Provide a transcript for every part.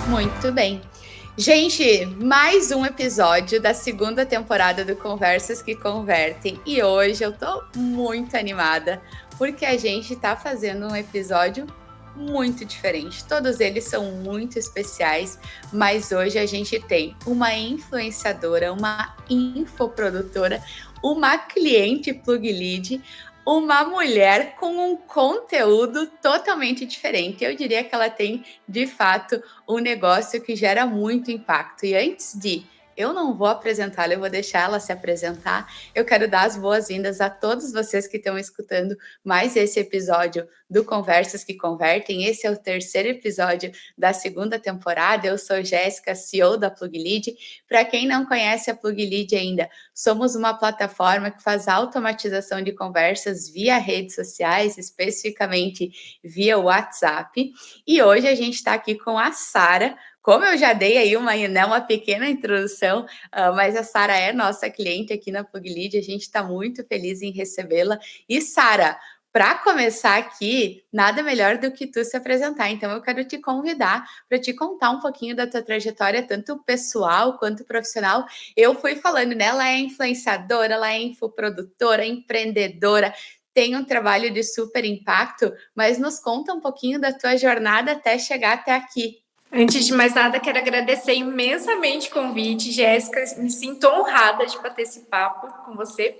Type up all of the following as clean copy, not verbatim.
Muito bem. Gente, mais um episódio da segunda temporada do Conversas que Convertem. E hoje eu tô muito animada, porque a gente tá fazendo um episódio muito diferente. Todos eles são muito especiais, mas hoje a gente tem uma influenciadora, uma infoprodutora, uma cliente Plug Lead, uma mulher com um conteúdo totalmente diferente. Eu diria que ela tem, de fato, um negócio que gera muito impacto. E antes de eu não vou apresentá-la, eu vou deixar ela se apresentar. Eu quero dar as boas-vindas a todos vocês que estão escutando mais esse episódio do Conversas que Convertem. Esse é o terceiro episódio da segunda temporada. Eu sou Jéssica, CEO da Plug Lead. Para quem não conhece a Plug Lead ainda, somos uma plataforma que faz automatização de conversas via redes sociais, especificamente via WhatsApp. E hoje a gente está aqui com a Sara. Como eu já dei aí uma pequena introdução, mas a Sara é nossa cliente aqui na Plug Lead, a gente está muito feliz em recebê-la. E Sara, para começar aqui, nada melhor do que tu se apresentar. Então eu quero te convidar para te contar um pouquinho da tua trajetória, tanto pessoal quanto profissional. Eu fui falando, né? Ela é influenciadora, ela é infoprodutora, empreendedora, tem um trabalho de super impacto, mas nos conta um pouquinho da tua jornada até chegar até aqui. Antes de mais nada, quero agradecer imensamente o convite, Jéssica. Me sinto honrada de bater esse papo com você.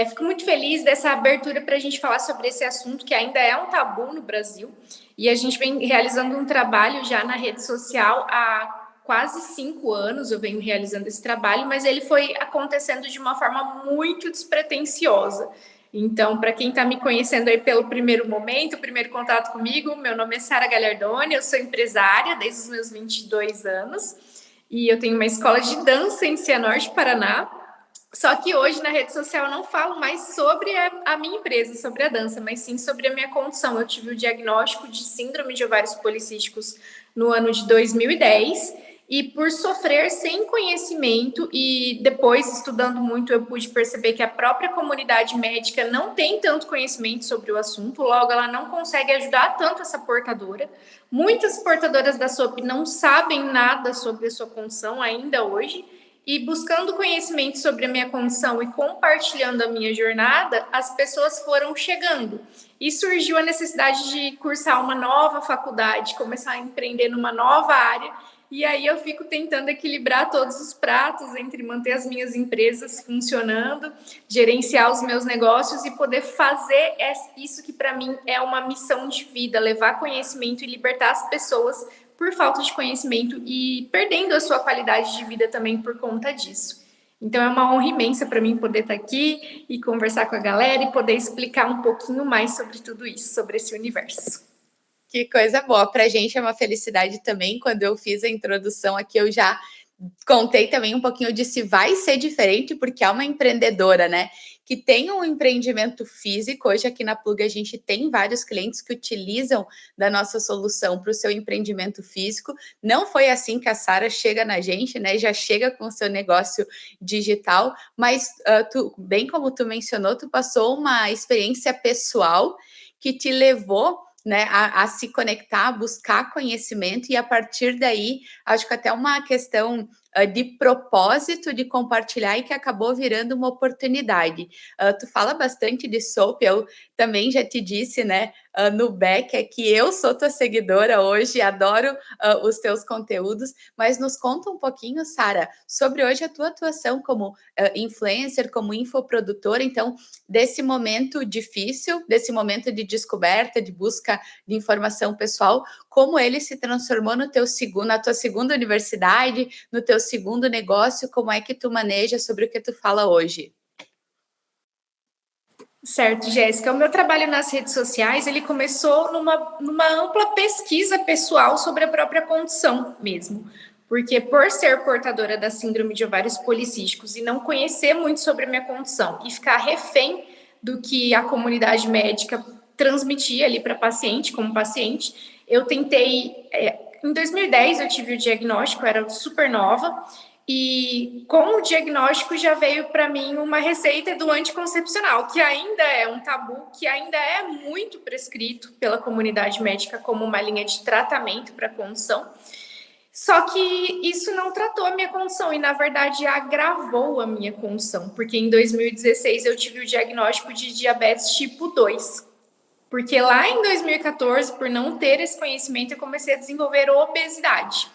Fico muito feliz dessa abertura para a gente falar sobre esse assunto que ainda é um tabu no Brasil. E a gente vem realizando um trabalho já na rede social há quase 5 anos. Eu venho realizando esse trabalho, mas ele foi acontecendo de uma forma muito despretensiosa. Então, para quem está me conhecendo aí pelo primeiro momento, o primeiro contato comigo, meu nome é Sara Galhardoni, eu sou empresária desde os meus 22 anos e eu tenho uma escola de dança em Cianorte, Paraná. Só que hoje na rede social eu não falo mais sobre a minha empresa, sobre a dança, mas sim sobre a minha condição. Eu tive o diagnóstico de síndrome de ovários policísticos no ano de 2010 e por sofrer sem conhecimento e depois estudando muito eu pude perceber que a própria comunidade médica não tem tanto conhecimento sobre o assunto, logo ela não consegue ajudar tanto essa portadora. Muitas portadoras da SOP não sabem nada sobre a sua condição ainda hoje e buscando conhecimento sobre a minha condição e compartilhando a minha jornada, as pessoas foram chegando. E surgiu a necessidade de cursar uma nova faculdade, começar a empreender numa nova área. E aí eu fico tentando equilibrar todos os pratos entre manter as minhas empresas funcionando, gerenciar os meus negócios e poder fazer isso que para mim é uma missão de vida, levar conhecimento e libertar as pessoas por falta de conhecimento e perdendo a sua qualidade de vida também por conta disso. Então é uma honra imensa para mim poder estar aqui e conversar com a galera e poder explicar um pouquinho mais sobre tudo isso, sobre esse universo. Que coisa boa, para a gente é uma felicidade também. Quando eu fiz a introdução aqui, eu já contei também um pouquinho de se vai ser diferente, porque é uma empreendedora, né? Que tem um empreendimento físico. Hoje aqui na Plug a gente tem vários clientes que utilizam da nossa solução para o seu empreendimento físico. Não foi assim que a Sara chega na gente, né? Já chega com o seu negócio digital, mas bem como tu mencionou, tu passou uma experiência pessoal que te levou, né, a se conectar, a buscar conhecimento, e a partir daí, acho que até uma questão de propósito de compartilhar e que acabou virando uma oportunidade. Tu fala bastante de SOP, eu também já te disse, né, no back, é que eu sou tua seguidora hoje, adoro os teus conteúdos, mas nos conta um pouquinho, Sara, sobre hoje a tua atuação como influencer, como infoprodutora, então, desse momento difícil, desse momento de descoberta, de busca de informação pessoal, como ele se transformou no na tua segunda universidade, no teu segundo negócio, como é que tu maneja, sobre o que tu fala hoje? Certo, Jéssica. O meu trabalho nas redes sociais, ele começou numa ampla pesquisa pessoal sobre a própria condição mesmo. Porque por ser portadora da síndrome de ovários policísticos e não conhecer muito sobre a minha condição e ficar refém do que a comunidade médica transmitia ali para paciente, como paciente, eu tentei... Em 2010 eu tive o diagnóstico, eu era super nova, e com o diagnóstico já veio para mim uma receita do anticoncepcional, que ainda é um tabu, que ainda é muito prescrito pela comunidade médica como uma linha de tratamento para a condição. Só que isso não tratou a minha condição e, na verdade, agravou a minha condição, porque em 2016 eu tive o diagnóstico de diabetes tipo 2. Porque lá em 2014, por não ter esse conhecimento, eu comecei a desenvolver obesidade.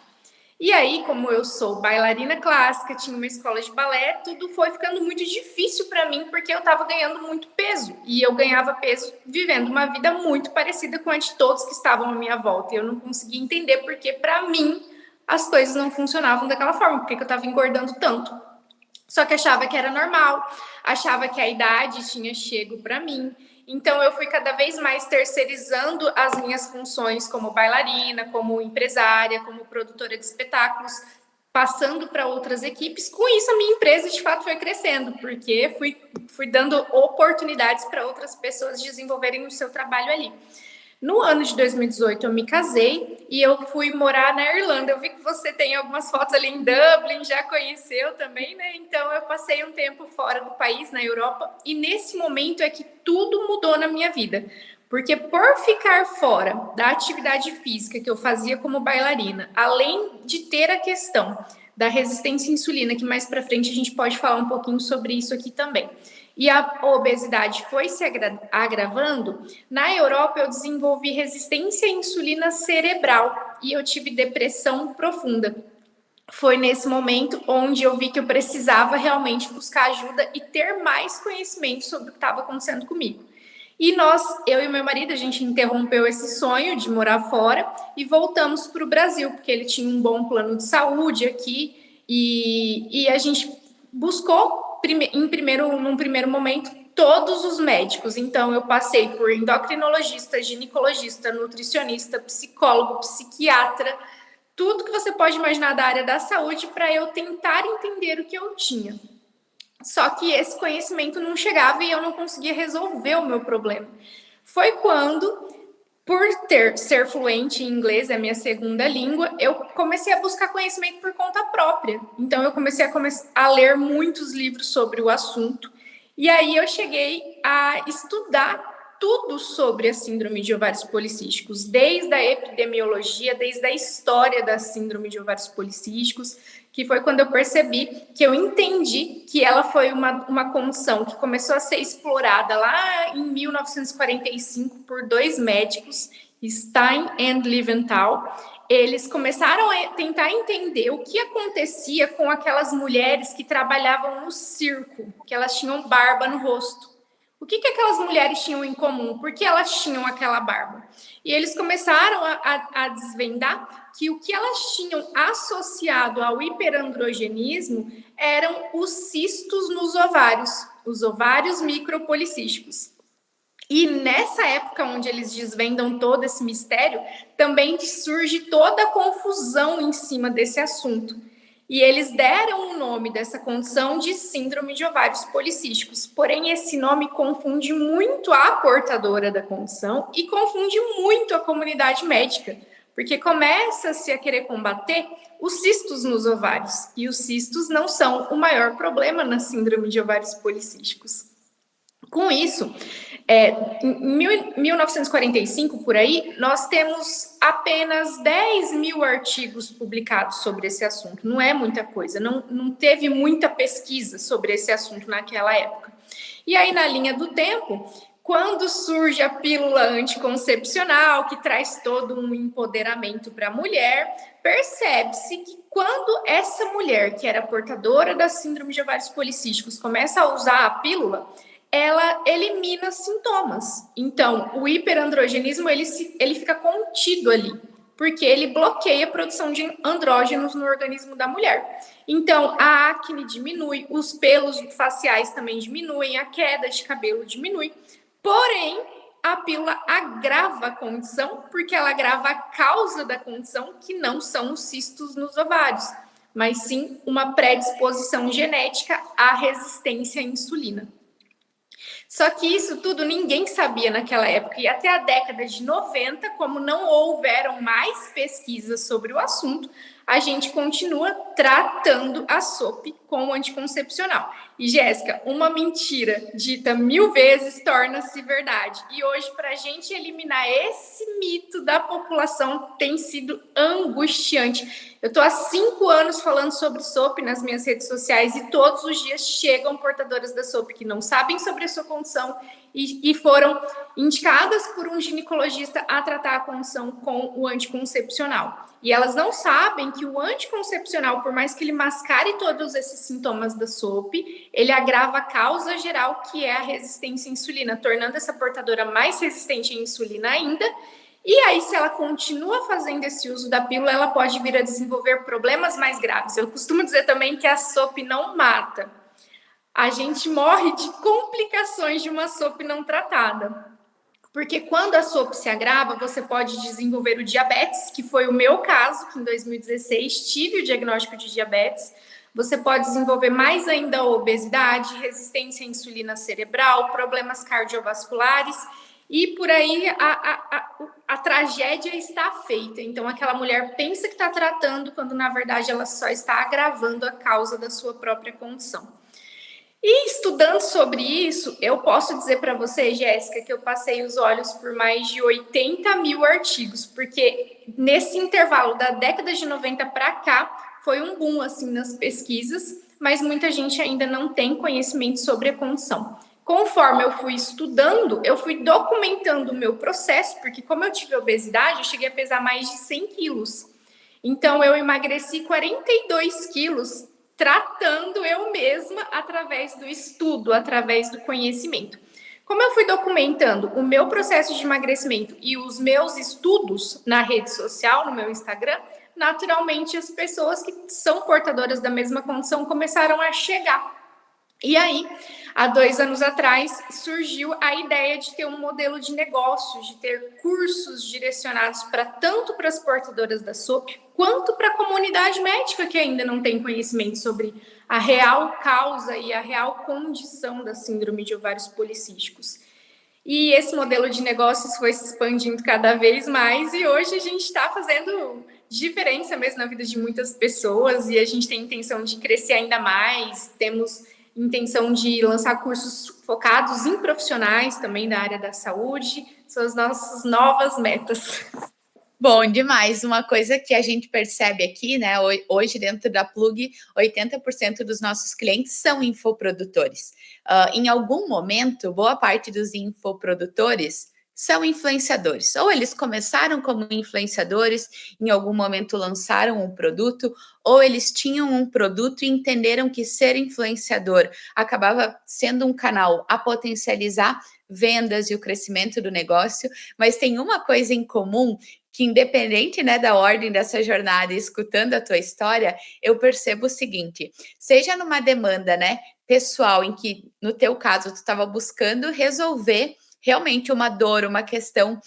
E aí, como eu sou bailarina clássica, tinha uma escola de balé, tudo foi ficando muito difícil para mim, porque eu estava ganhando muito peso. E eu ganhava peso vivendo uma vida muito parecida com a de todos que estavam à minha volta. E eu não conseguia entender porque, para mim, as coisas não funcionavam daquela forma, porque eu estava engordando tanto. Só que achava que era normal, achava que a idade tinha chego para mim. Então, eu fui cada vez mais terceirizando as minhas funções como bailarina, como empresária, como produtora de espetáculos, passando para outras equipes. Com isso, a minha empresa, de fato, foi crescendo, porque fui dando oportunidades para outras pessoas desenvolverem o seu trabalho ali. No ano de 2018, eu me casei e eu fui morar na Irlanda. Eu vi que você tem algumas fotos ali em Dublin, já conheceu também, né? Então, eu passei um tempo fora do país, na Europa, e nesse momento é que tudo mudou na minha vida. Porque por ficar fora da atividade física que eu fazia como bailarina, além de ter a questão da resistência à insulina, que mais para frente a gente pode falar um pouquinho sobre isso aqui também, e a obesidade foi se agravando, na Europa eu desenvolvi resistência à insulina cerebral e eu tive depressão profunda. Foi nesse momento onde eu vi que eu precisava realmente buscar ajuda e ter mais conhecimento sobre o que estava acontecendo comigo. E eu e meu marido, a gente interrompeu esse sonho de morar fora e voltamos para o Brasil, porque ele tinha um bom plano de saúde aqui e a gente buscou num primeiro momento, todos os médicos. Então, eu passei por endocrinologista, ginecologista, nutricionista, psicólogo, psiquiatra, tudo que você pode imaginar da área da saúde para eu tentar entender o que eu tinha. Só que esse conhecimento não chegava e eu não conseguia resolver o meu problema. Foi quando, por ser fluente em inglês, é a minha segunda língua, eu comecei a buscar conhecimento por conta própria. Então, eu comecei a ler muitos livros sobre o assunto. E aí, eu cheguei a estudar tudo sobre a síndrome de ovários policísticos, desde a epidemiologia, desde a história da síndrome de ovários policísticos, que foi quando eu percebi que eu entendi que ela foi uma condição que começou a ser explorada lá em 1945 por dois médicos, Stein e Leventhal. Eles começaram a tentar entender o que acontecia com aquelas mulheres que trabalhavam no circo, que elas tinham barba no rosto. O que aquelas mulheres tinham em comum? Por que elas tinham aquela barba? E eles começaram a desvendar que o que elas tinham associado ao hiperandrogenismo eram os cistos nos ovários, os ovários micropolicísticos. E nessa época onde eles desvendam todo esse mistério, também surge toda a confusão em cima desse assunto. E eles deram o nome dessa condição de síndrome de ovários policísticos. Porém, esse nome confunde muito a portadora da condição e confunde muito a comunidade médica, porque começa-se a querer combater os cistos nos ovários. E os cistos não são o maior problema na síndrome de ovários policísticos. Com isso, em 1945, por aí, nós temos apenas 10 mil artigos publicados sobre esse assunto. Não é muita coisa, não teve muita pesquisa sobre esse assunto naquela época. E aí, na linha do tempo, quando surge a pílula anticoncepcional, que traz todo um empoderamento para a mulher, percebe-se que quando essa mulher, que era portadora da síndrome de ovários policísticos, começa a usar a pílula, ela elimina sintomas. Então, o hiperandrogenismo, ele fica contido ali, porque ele bloqueia a produção de andrógenos no organismo da mulher. Então, a acne diminui, os pelos faciais também diminuem, a queda de cabelo diminui. Porém, a pílula agrava a condição, porque ela agrava a causa da condição, que não são os cistos nos ovários, mas sim uma predisposição genética à resistência à insulina. Só que isso tudo ninguém sabia naquela época, e até a década de 90, como não houveram mais pesquisas sobre o assunto, a gente continua tratando a SOP como anticoncepcional. E, Jéssica, uma mentira dita 1000 vezes torna-se verdade. E hoje, para a gente eliminar esse mito da população, tem sido angustiante. Eu estou há 5 anos falando sobre SOP nas minhas redes sociais e todos os dias chegam portadoras da SOP que não sabem sobre a sua condição e foram indicadas por um ginecologista a tratar a condição com o anticoncepcional. E elas não sabem que o anticoncepcional, por mais que ele mascare todos esses sintomas da SOP, ele agrava a causa geral, que é a resistência à insulina, tornando essa portadora mais resistente à insulina ainda. E aí, se ela continua fazendo esse uso da pílula, ela pode vir a desenvolver problemas mais graves. Eu costumo dizer também que a SOP não mata. A gente morre de complicações de uma SOP não tratada. Porque quando a SOP se agrava, você pode desenvolver o diabetes, que foi o meu caso, que em 2016 tive o diagnóstico de diabetes. Você pode desenvolver mais ainda a obesidade, resistência à insulina cerebral, problemas cardiovasculares, e por aí a tragédia está feita. Então, aquela mulher pensa que está tratando, quando na verdade ela só está agravando a causa da sua própria condição. E estudando sobre isso, eu posso dizer para você, Jéssica, que eu passei os olhos por mais de 80 mil artigos, porque nesse intervalo da década de 90 para cá, foi um boom assim nas pesquisas, mas muita gente ainda não tem conhecimento sobre a condição. Conforme eu fui estudando, eu fui documentando o meu processo, porque como eu tive obesidade, eu cheguei a pesar mais de 100 quilos. Então, eu emagreci 42 quilos tratando eu mesma através do estudo, através do conhecimento. Como eu fui documentando o meu processo de emagrecimento e os meus estudos na rede social, no meu Instagram, naturalmente as pessoas que são portadoras da mesma condição começaram a chegar. E aí, há 2 anos atrás, surgiu a ideia de ter um modelo de negócio, de ter cursos direcionados tanto para as portadoras da SOP, quanto para a comunidade médica que ainda não tem conhecimento sobre a real causa e a real condição da síndrome de ovários policísticos. E esse modelo de negócios foi se expandindo cada vez mais e hoje a gente está fazendo diferença mesmo na vida de muitas pessoas e a gente tem intenção de crescer ainda mais, temos intenção de lançar cursos focados em profissionais também da área da saúde, são as nossas novas metas. Bom demais, uma coisa que a gente percebe aqui, né, hoje dentro da Plug, 80% dos nossos clientes são infoprodutores. Em algum momento, boa parte dos infoprodutores são influenciadores. Ou eles começaram como influenciadores, em algum momento lançaram um produto, ou eles tinham um produto e entenderam que ser influenciador acabava sendo um canal a potencializar vendas e o crescimento do negócio, mas tem uma coisa em comum que independente, né, da ordem dessa jornada, escutando a tua história, eu percebo o seguinte, seja numa demanda, né, pessoal, em que, no teu caso, tu estava buscando resolver realmente uma dor, uma questão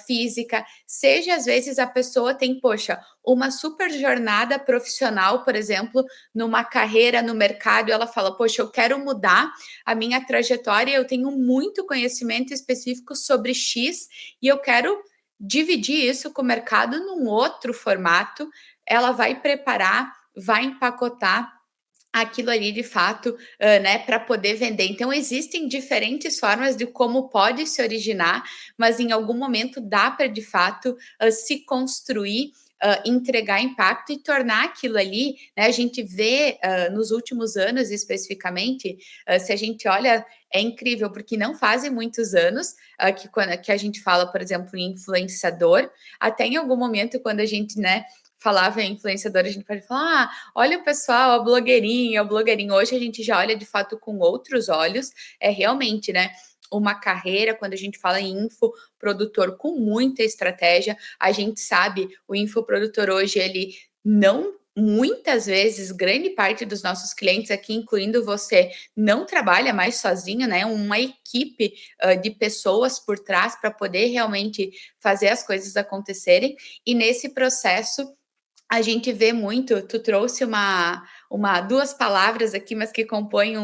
física, seja às vezes a pessoa tem, poxa, uma super jornada profissional, por exemplo, numa carreira no mercado, e ela fala, poxa, eu quero mudar a minha trajetória, eu tenho muito conhecimento específico sobre X e eu quero dividir isso com o mercado num outro formato, ela vai preparar, vai empacotar aquilo ali de fato, né, para poder vender. Então, existem diferentes formas de como pode se originar, mas em algum momento dá para, de fato, se construir, entregar impacto e tornar aquilo ali, né, a gente vê nos últimos anos especificamente, se a gente olha, é incrível, porque não fazem muitos anos que a gente fala, por exemplo, em influenciador, até em algum momento quando a gente, né, falava em influenciador, a gente pode falar, olha o pessoal, a blogueirinha, o blogueirinho. Hoje a gente já olha de fato com outros olhos, é realmente, né, uma carreira, quando a gente fala em infoprodutor com muita estratégia, a gente sabe, o infoprodutor hoje, ele não, muitas vezes, grande parte dos nossos clientes aqui, incluindo você, não trabalha mais sozinho, né, uma equipe de pessoas por trás para poder realmente fazer as coisas acontecerem, e nesse processo, a gente vê muito, tu trouxe duas palavras aqui, mas que compõem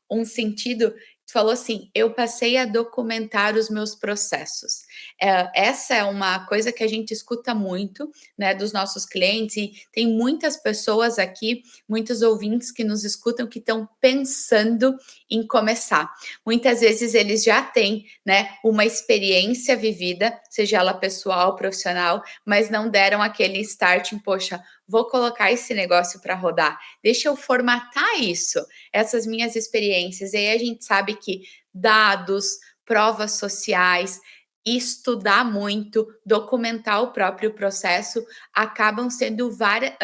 um sentido, tu falou assim, eu passei a documentar os meus processos. Essa é uma coisa que a gente escuta muito, né, dos nossos clientes, e tem muitas pessoas aqui, muitos ouvintes que nos escutam que estão pensando em começar. Muitas vezes eles já têm, né, uma experiência vivida, seja ela pessoal, profissional, mas não deram aquele start em, poxa, vou colocar esse negócio para rodar, deixa eu formatar isso, essas minhas experiências. E aí a gente sabe que dados, provas sociais, estudar muito, documentar o próprio processo, acabam sendo várias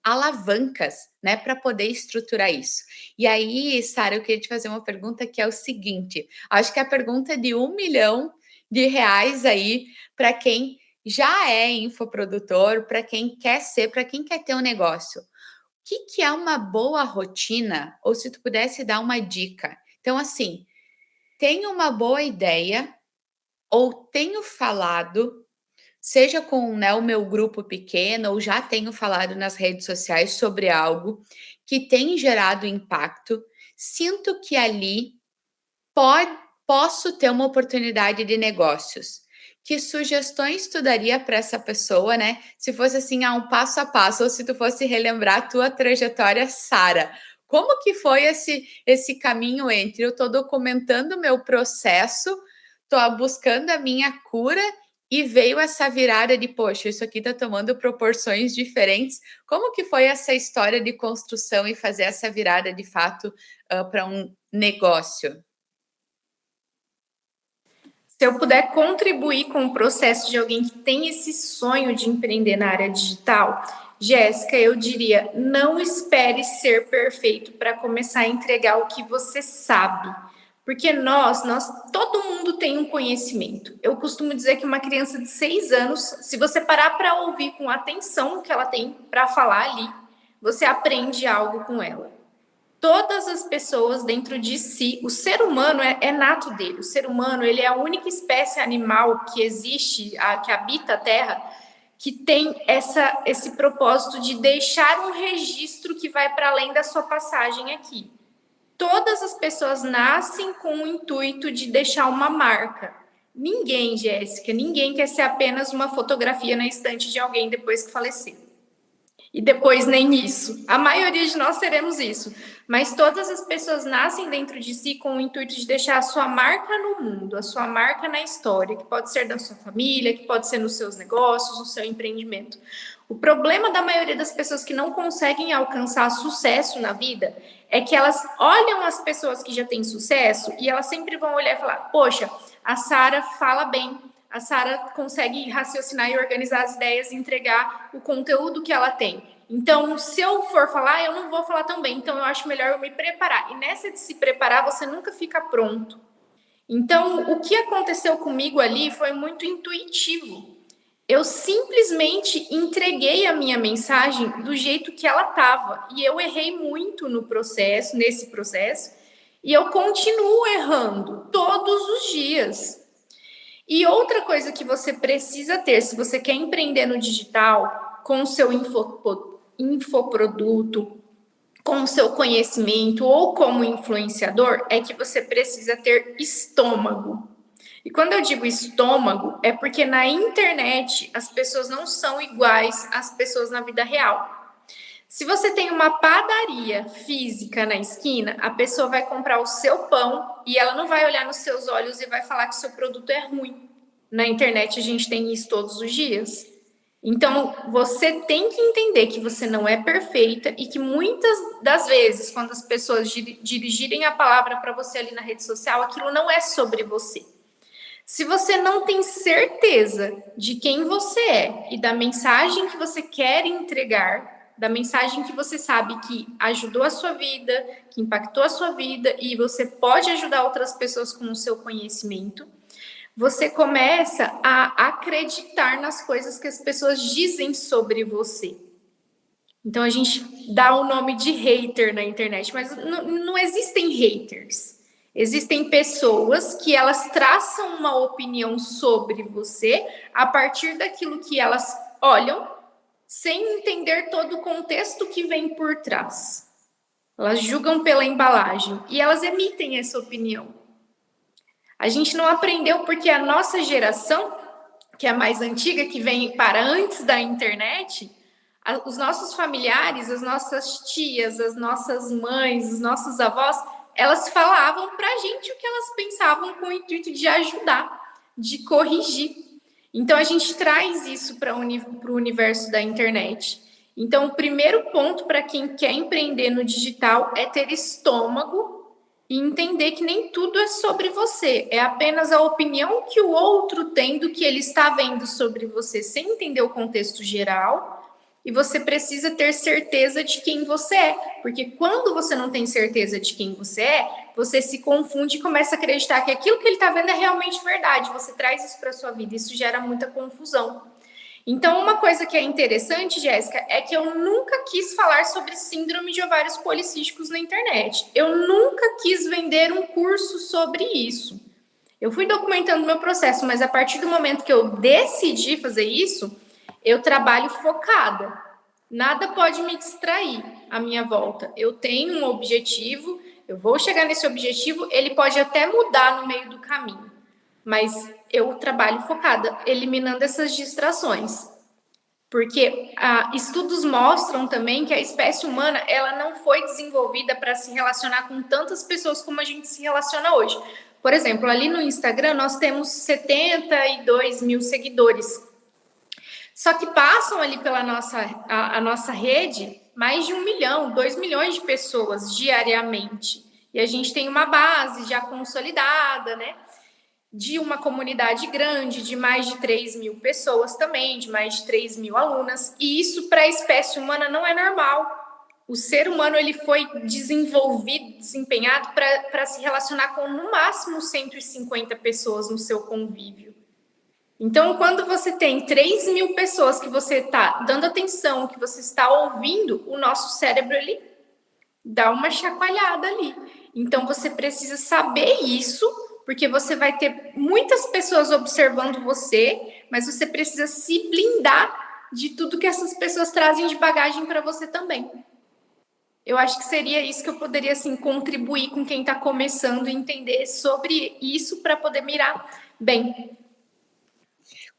alavancas, né, para poder estruturar isso. E aí, Sara, eu queria te fazer uma pergunta que é o seguinte, acho que é a pergunta de R$1 milhão aí para quem já é infoprodutor, para quem quer ser, para quem quer ter um negócio. O que é uma boa rotina? Ou se tu pudesse dar uma dica. Então, assim, tenho uma boa ideia, ou tenho falado, seja com, né, o meu grupo pequeno, ou já tenho falado nas redes sociais sobre algo que tem gerado impacto, sinto que ali posso ter uma oportunidade de negócios. Que sugestões tu daria para essa pessoa, né? Se fosse assim, um passo a passo, ou se tu fosse relembrar a tua trajetória, Sara. Como que foi esse caminho entre eu estou documentando o meu processo, estou buscando a minha cura e veio essa virada de, poxa, isso aqui está tomando proporções diferentes. Como que foi essa história de construção e fazer essa virada de fato para um negócio? Se eu puder contribuir com o processo de alguém que tem esse sonho de empreender na área digital, Jéssica, eu diria, não espere ser perfeito para começar a entregar o que você sabe. Porque todo mundo tem um conhecimento. Eu costumo dizer que uma criança de 6 anos, se você parar para ouvir com atenção o que ela tem para falar ali, você aprende algo com ela. Todas as pessoas dentro de si, o ser humano é nato dele. O ser humano, ele é a única espécie animal que existe, que habita a Terra, que tem esse propósito de deixar um registro que vai para além da sua passagem aqui. Todas as pessoas nascem com o intuito de deixar uma marca. Ninguém, Jéssica, ninguém quer ser apenas uma fotografia na estante de alguém depois que falecer. E depois nem isso. A maioria de nós seremos isso. Mas todas as pessoas nascem dentro de si com o intuito de deixar a sua marca no mundo, a sua marca na história, que pode ser da sua família, que pode ser nos seus negócios, no seu empreendimento. O problema da maioria das pessoas que não conseguem alcançar sucesso na vida é que elas olham as pessoas que já têm sucesso e elas sempre vão olhar e falar, poxa, a Sara fala bem, a Sara consegue raciocinar e organizar as ideias e entregar o conteúdo que ela tem. Então, se eu for falar, eu não vou falar tão bem. Então, eu acho melhor eu me preparar. E nessa de se preparar, você nunca fica pronto. Então, o que aconteceu comigo ali foi muito intuitivo. Eu simplesmente entreguei a minha mensagem do jeito que ela estava. E eu errei muito nesse processo. E eu continuo errando todos os dias. E outra coisa que você precisa ter, se você quer empreender no digital, com o seu infoproduto, com o seu conhecimento ou como influenciador, é que você precisa ter estômago. E quando eu digo estômago, é porque na internet as pessoas não são iguais às pessoas na vida real. Se você tem uma padaria física na esquina, a pessoa vai comprar o seu pão e ela não vai olhar nos seus olhos e vai falar que o seu produto é ruim. Na internet a gente tem isso todos os dias. Então, você tem que entender que você não é perfeita e que muitas das vezes, quando as pessoas dirigirem a palavra para você ali na rede social, aquilo não é sobre você. Se você não tem certeza de quem você é e da mensagem que você quer entregar, da mensagem que você sabe que ajudou a sua vida, que impactou a sua vida e você pode ajudar outras pessoas com o seu conhecimento, você começa a acreditar nas coisas que as pessoas dizem sobre você. Então a gente dá o nome de hater na internet, mas não existem haters. Existem pessoas que elas traçam uma opinião sobre você a partir daquilo que elas olham, sem entender todo o contexto que vem por trás. Elas julgam pela embalagem e elas emitem essa opinião. A gente não aprendeu porque a nossa geração que é a mais antiga, que vem para antes da internet, os nossos familiares, as nossas tias, as nossas mães, os nossos avós, elas falavam para a gente o que elas pensavam com o intuito de ajudar, de corrigir. Então, a gente traz isso para o universo da internet. Então, o primeiro ponto para quem quer empreender no digital é ter estômago e entender que nem tudo é sobre você, é apenas a opinião que o outro tem do que ele está vendo sobre você, sem entender o contexto geral. E você precisa ter certeza de quem você é, porque quando você não tem certeza de quem você é, você se confunde e começa a acreditar que aquilo que ele está vendo é realmente verdade. Você traz isso para a sua vida, isso gera muita confusão. Então, uma coisa que é interessante, Jéssica, é que eu nunca quis falar sobre síndrome de ovários policísticos na internet. Eu nunca quis vender um curso sobre isso. Eu fui documentando meu processo, mas a partir do momento que eu decidi fazer isso, eu trabalho focada. Nada pode me distrair à minha volta. Eu tenho um objetivo, eu vou chegar nesse objetivo, ele pode até mudar no meio do caminho, mas eu trabalho focada, eliminando essas distrações. Porque estudos mostram também que a espécie humana ela não foi desenvolvida para se relacionar com tantas pessoas como a gente se relaciona hoje. Por exemplo, ali no Instagram nós temos 72 mil seguidores. Só que passam ali pela a nossa rede mais de 1 milhão, 2 milhões de pessoas diariamente. E a gente tem uma base já consolidada, né? De uma comunidade grande, de mais de 3 mil pessoas também, de mais de 3 mil alunas. E isso para a espécie humana não é normal. O ser humano ele foi desenvolvido, desempenhado para se relacionar com no máximo 150 pessoas no seu convívio. Então, quando você tem 3 mil pessoas que você está dando atenção, que você está ouvindo, o nosso cérebro ele dá uma chacoalhada ali. Então, você precisa saber isso, porque você vai ter muitas pessoas observando você, mas você precisa se blindar de tudo que essas pessoas trazem de bagagem para você também. Eu acho que seria isso que eu poderia assim, contribuir com quem está começando a entender sobre isso para poder mirar bem.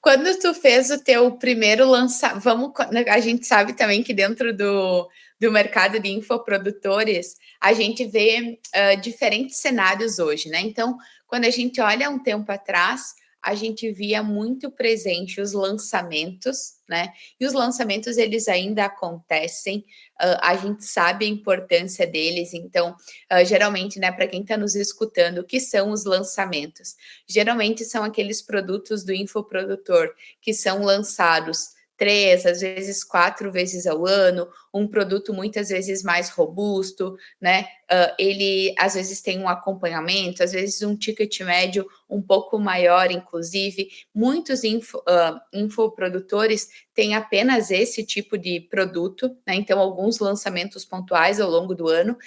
Quando tu fez o teu primeiro lançamento, a gente sabe também que dentro do mercado de infoprodutores, a gente vê diferentes cenários hoje, né? Então, quando a gente olha um tempo atrás, a gente via muito presente os lançamentos, né? E os lançamentos, eles ainda acontecem, a gente sabe a importância deles, então, geralmente, né, para quem está nos escutando, o que são os lançamentos? Geralmente são aqueles produtos do infoprodutor que são lançados 3, às vezes 4 vezes ao ano, um produto muitas vezes mais robusto, né? Ele às vezes tem um acompanhamento, às vezes um ticket médio um pouco maior, inclusive. Muitos infoprodutores têm apenas esse tipo de produto, né? Então, alguns lançamentos pontuais ao longo do ano.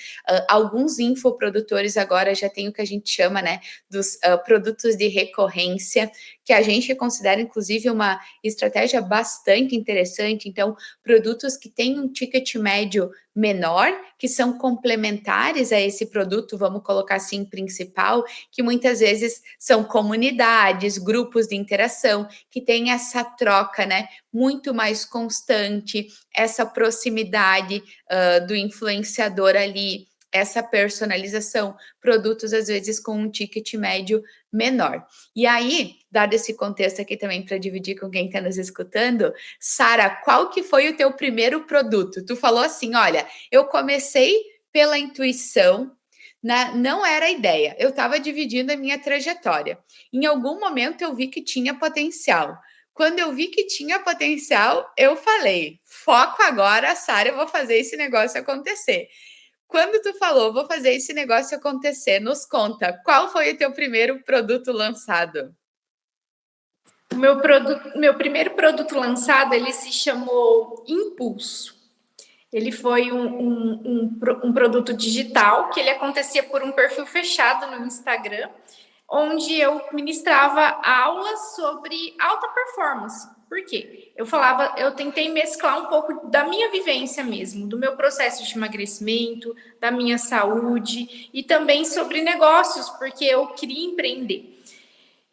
Alguns infoprodutores agora já têm o que a gente chama, né, dos produtos de recorrência, que a gente considera, inclusive, uma estratégia bastante interessante. Então, produtos que têm um ticket médio menor, que são complementares a esse produto, vamos colocar assim, principal, que muitas vezes são comunidades, grupos de interação, que tem essa troca, né, muito mais constante, essa proximidade do influenciador ali, essa personalização, produtos às vezes com um ticket médio menor. E aí, dado esse contexto aqui também para dividir com quem está nos escutando, Sara, qual que foi o teu primeiro produto? Tu falou assim, olha, eu comecei pela intuição, não era a ideia, eu estava dividindo a minha trajetória. Em algum momento eu vi que tinha potencial. Quando eu vi que tinha potencial, eu falei, foco agora, Sara, eu vou fazer esse negócio acontecer. Quando tu falou, vou fazer esse negócio acontecer, nos conta, qual foi o teu primeiro produto lançado? Meu primeiro produto lançado, ele se chamou Impulso. Ele foi um produto digital, que ele acontecia por um perfil fechado no Instagram, onde eu ministrava aulas sobre alta performance. Por quê? Eu tentei mesclar um pouco da minha vivência mesmo, do meu processo de emagrecimento, da minha saúde e também sobre negócios, porque eu queria empreender.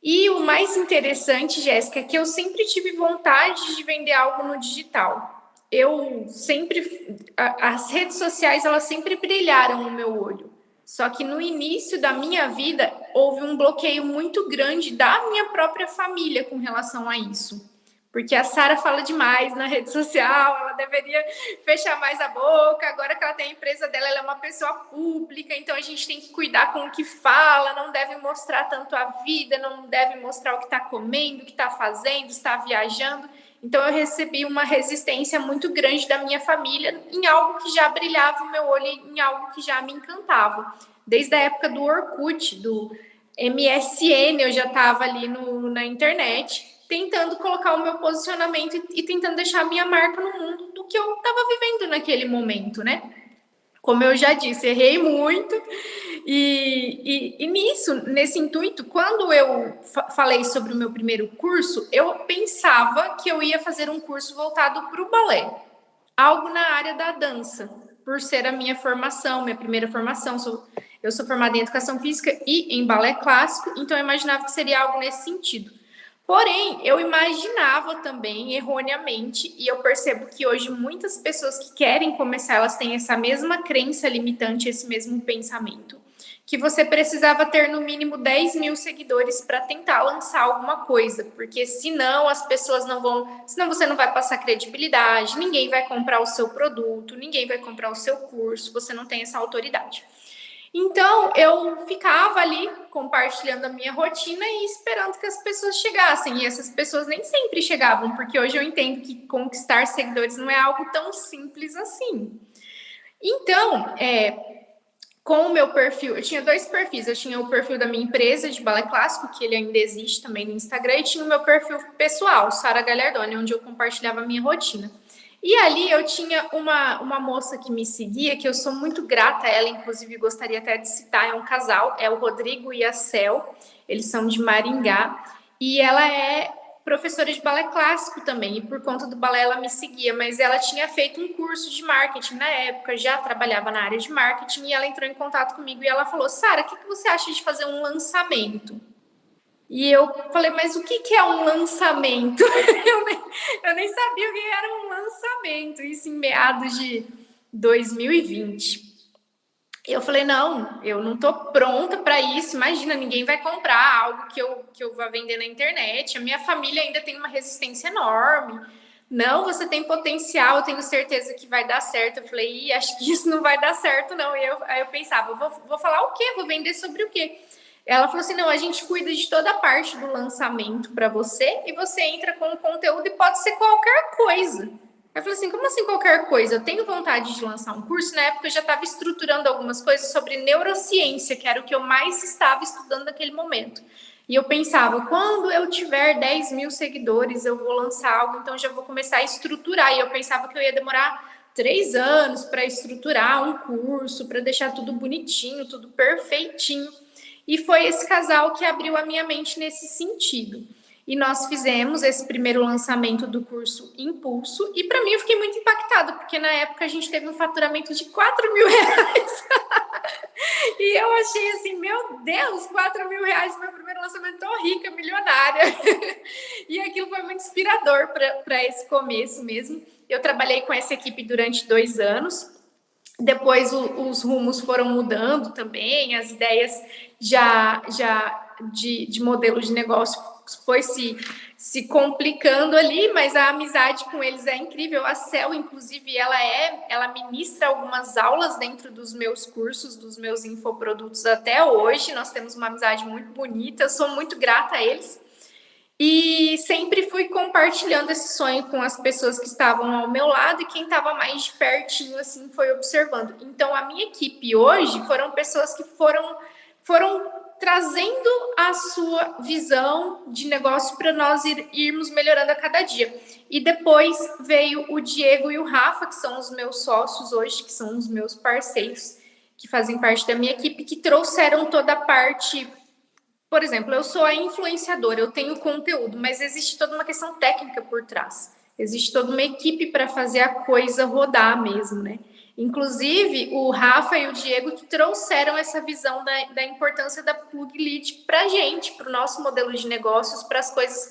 E o mais interessante, Jéssica, é que eu sempre tive vontade de vender algo no digital. Eu sempre... As redes sociais, elas sempre brilharam no meu olho. Só que no início da minha vida, houve um bloqueio muito grande da minha própria família com relação a isso. Porque a Sara fala demais na rede social, ela deveria fechar mais a boca. Agora que ela tem a empresa dela, ela é uma pessoa pública, então a gente tem que cuidar com o que fala, não deve mostrar tanto a vida, não deve mostrar o que está comendo, o que está fazendo, está viajando. Então eu recebi uma resistência muito grande da minha família em algo que já brilhava o meu olho, em algo que já me encantava. Desde a época do Orkut, do MSN, eu já estava ali na internet, tentando colocar o meu posicionamento e tentando deixar a minha marca no mundo do que eu estava vivendo naquele momento, né? Como eu já disse, errei muito. E nesse intuito, quando eu falei sobre o meu primeiro curso, eu pensava que eu ia fazer um curso voltado para o balé. Algo na área da dança, por ser a minha formação, minha primeira formação. Eu sou formada em Educação Física e em Balé Clássico, então eu imaginava que seria algo nesse sentido. Porém, eu imaginava também, erroneamente, e eu percebo que hoje muitas pessoas que querem começar, elas têm essa mesma crença limitante, esse mesmo pensamento, que você precisava ter no mínimo 10 mil seguidores para tentar lançar alguma coisa, porque senão as pessoas não vão, senão você não vai passar credibilidade, ninguém vai comprar o seu produto, ninguém vai comprar o seu curso, você não tem essa autoridade. Então, eu ficava ali compartilhando a minha rotina e esperando que as pessoas chegassem. E essas pessoas nem sempre chegavam, porque hoje eu entendo que conquistar seguidores não é algo tão simples assim. Então, com o meu perfil, eu tinha 2 perfis. Eu tinha o perfil da minha empresa de balé clássico, que ele ainda existe também no Instagram, e tinha o meu perfil pessoal, Sara Galhardoni, onde eu compartilhava a minha rotina. E ali eu tinha uma moça que me seguia, que eu sou muito grata a ela, inclusive gostaria até de citar, é um casal, é o Rodrigo e a Cel, eles são de Maringá, e ela é professora de balé clássico também, e por conta do balé ela me seguia, mas ela tinha feito um curso de marketing na época, já trabalhava na área de marketing, e ela entrou em contato comigo e ela falou, Sara, o que você acha de fazer um lançamento? E eu falei, mas o que é um lançamento? Eu nem sabia o que era um lançamento, isso em meados de 2020. Eu falei, não, eu não estou pronta para isso, imagina, ninguém vai comprar algo que eu vá vender na internet, a minha família ainda tem uma resistência enorme. Não, você tem potencial, eu tenho certeza que vai dar certo. Eu falei, acho que isso não vai dar certo, não. Aí eu pensava, vou falar o quê? Vou vender sobre o quê? Ela falou assim, não, a gente cuida de toda a parte do lançamento para você e você entra com o conteúdo e pode ser qualquer coisa. Eu falei assim, como assim qualquer coisa? Eu tenho vontade de lançar um curso. Na época eu já estava estruturando algumas coisas sobre neurociência, que era o que eu mais estava estudando naquele momento. E eu pensava, quando eu tiver 10 mil seguidores, eu vou lançar algo, então já vou começar a estruturar. E eu pensava que eu ia demorar 3 anos para estruturar um curso, para deixar tudo bonitinho, tudo perfeitinho. E foi esse casal que abriu a minha mente nesse sentido. E nós fizemos esse primeiro lançamento do curso Impulso. E para mim eu fiquei muito impactada, porque na época a gente teve um faturamento de 4 mil reais. E eu achei assim, meu Deus, 4 mil reais, meu primeiro lançamento, tô rica, milionária. E aquilo foi muito inspirador para esse começo mesmo. Eu trabalhei com essa equipe durante 2 anos. Depois os rumos foram mudando também, as ideias já de modelo de negócio foi se complicando ali, mas a amizade com eles é incrível. A Cel, inclusive, ela ministra algumas aulas dentro dos meus cursos, dos meus infoprodutos até hoje. Nós temos uma amizade muito bonita, eu sou muito grata a eles. E sempre fui compartilhando esse sonho com as pessoas que estavam ao meu lado e quem estava mais de pertinho, assim, foi observando. Então, a minha equipe hoje foram pessoas que foram trazendo a sua visão de negócio para nós irmos melhorando a cada dia. E depois veio o Diego e o Rafa, que são os meus sócios hoje, que são os meus parceiros, que fazem parte da minha equipe, que trouxeram toda a parte... Por exemplo, eu sou a influenciadora, eu tenho conteúdo, mas existe toda uma questão técnica por trás. Existe toda uma equipe para fazer a coisa rodar mesmo, né? Inclusive, o Rafa e o Diego que trouxeram essa visão da importância da Plug Lead para a gente, para o nosso modelo de negócios, para as coisas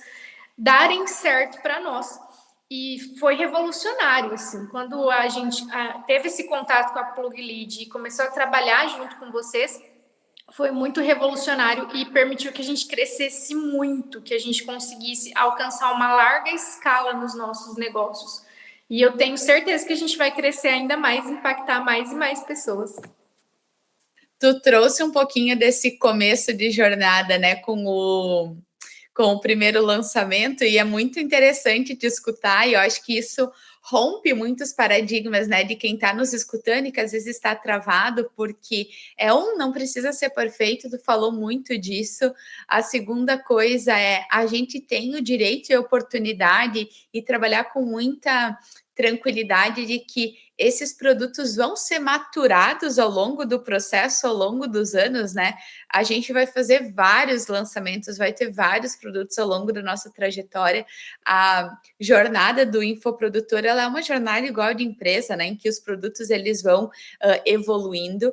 darem certo para nós. E foi revolucionário, assim, quando a gente teve esse contato com a Plug Lead e começou a trabalhar junto com vocês, foi muito revolucionário e permitiu que a gente crescesse muito, que a gente conseguisse alcançar uma larga escala nos nossos negócios. E eu tenho certeza que a gente vai crescer ainda mais, impactar mais e mais pessoas. Tu trouxe um pouquinho desse começo de jornada, né, com o primeiro lançamento, e é muito interessante de escutar, e eu acho que isso rompe muitos paradigmas, né, de quem está nos escutando e que às vezes está travado, porque não precisa ser perfeito, tu falou muito disso. A segunda coisa é, a gente tem o direito e a oportunidade e trabalhar com muita tranquilidade de que esses produtos vão ser maturados ao longo do processo, ao longo dos anos, né? A gente vai fazer vários lançamentos, vai ter vários produtos ao longo da nossa trajetória. A jornada do infoprodutor, ela é uma jornada igual de empresa, né? Em que os produtos, eles vão evoluindo.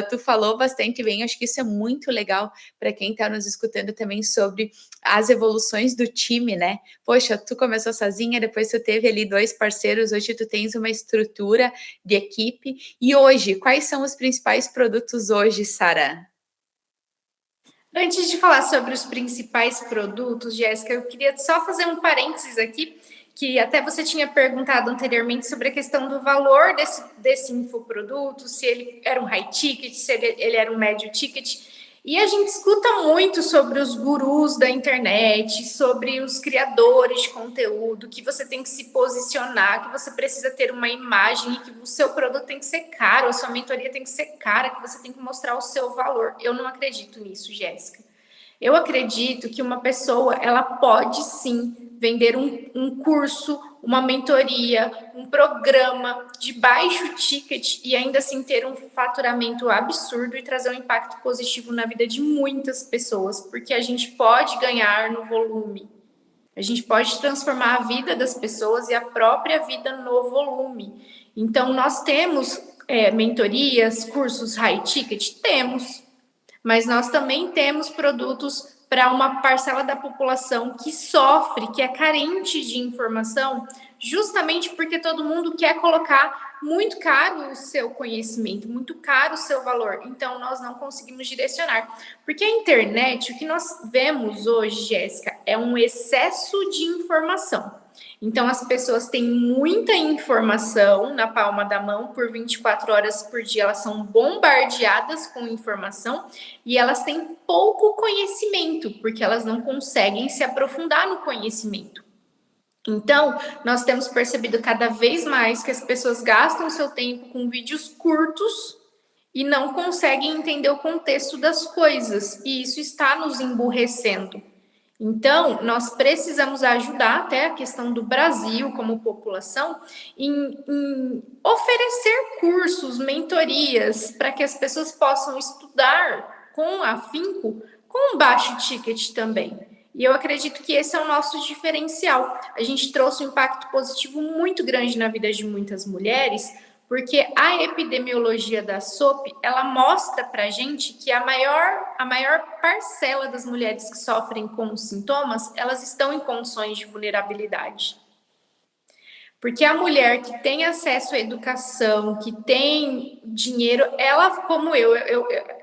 Tu falou bastante bem, acho que isso é muito legal para quem está nos escutando também sobre as evoluções do time, né? Poxa, tu começou sozinha, depois tu teve ali 2 parceiros, hoje tu tens uma estrutura de equipe. E hoje, quais são os principais produtos hoje, Sara? Antes de falar sobre os principais produtos, Jéssica, eu queria só fazer um parênteses aqui, que até você tinha perguntado anteriormente sobre a questão do valor desse infoproduto, se ele era um high ticket, se ele era um médio ticket. E a gente escuta muito sobre os gurus da internet, sobre os criadores de conteúdo, que você tem que se posicionar, que você precisa ter uma imagem e que o seu produto tem que ser caro, a sua mentoria tem que ser cara, que você tem que mostrar o seu valor. Eu não acredito nisso, Jéssica. Eu acredito que uma pessoa, ela pode sim vender um curso, uma mentoria, um programa de baixo ticket e ainda assim ter um faturamento absurdo e trazer um impacto positivo na vida de muitas pessoas, porque a gente pode ganhar no volume. A gente pode transformar a vida das pessoas e a própria vida no volume. Então, nós temos mentorias, cursos high ticket? Temos. Mas nós também temos produtos para uma parcela da população que sofre, que é carente de informação, justamente porque todo mundo quer colocar muito caro o seu conhecimento, muito caro o seu valor. Então, nós não conseguimos direcionar. Porque a internet, o que nós vemos hoje, Jéssica, é um excesso de informação. Então, as pessoas têm muita informação na palma da mão, por 24 horas por dia, elas são bombardeadas com informação e elas têm pouco conhecimento, porque elas não conseguem se aprofundar no conhecimento. Então, nós temos percebido cada vez mais que as pessoas gastam seu tempo com vídeos curtos e não conseguem entender o contexto das coisas, e isso está nos emburrecendo. Então, nós precisamos ajudar até a questão do Brasil como população em oferecer cursos, mentorias, para que as pessoas possam estudar com afinco, com baixo ticket também. E eu acredito que esse é o nosso diferencial. A gente trouxe um impacto positivo muito grande na vida de muitas mulheres, porque a epidemiologia da SOP, ela mostra para a gente que a maior parcela das mulheres que sofrem com sintomas, elas estão em condições de vulnerabilidade. Porque a mulher que tem acesso à educação, que tem dinheiro, ela, como